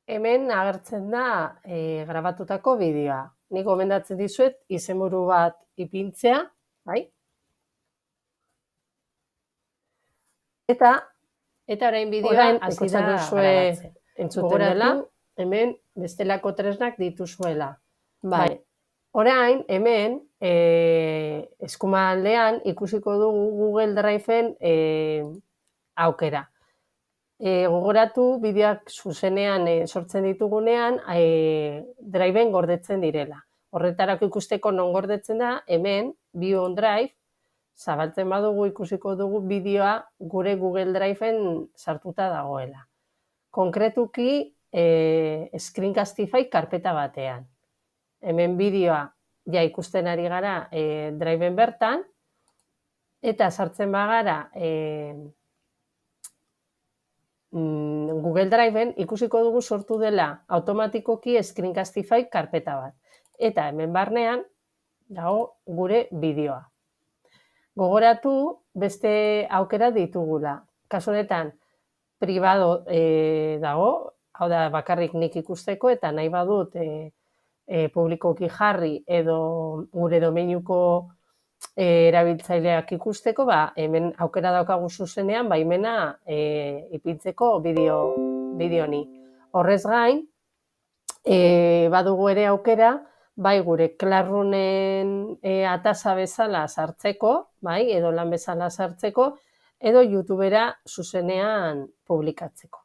Hemen agertzen da grabatutako bideoa. Nik gomendatzen dizuet izenburu bat ipintzea, bai? Eta orain bideoa hasi da grabatzen. Entzuten dela, hemen bestelako tresnak dituzuela. Bai. Orain, hemen, eskumaldean ikusiko dugu Google Drive-en aukera. Gogoratu bideoak zuzenean sortzen ditugunean Drive-en gordetzen direla. Horretarako ikusteko non gordetzen da, hemen, View on Drive, zabaltzen badugu ikusiko dugu bideoa gure Google Drive-en sartuta dagoela. Konkretuki, Screencastify karpeta batean. Hemen bideoa ja ikusten ari gara Drive-en bertan, eta sartzen bagara Google Drive-en ikusiko dugu sortu dela automatikoki Screencastify karpeta bat. Eta hemen barnean dago gure bideoa. Gogoratu beste aukera ditugula. Kasu honetan, pribado dago, hau da bakarrik nik ikusteko, eta nahi badut publikoki jarri edo gure domeinuko erabiltzaileak ikusteko, hemen aukera daukagu zuzenean, baimena ipintzeko bideo honi. Horrez gain, badugu ere aukera, bai gure Classroomen atasa bezala sartzeko, bai, edo lan bezala sartzeko, edo YouTubera zuzenean publikatzeko.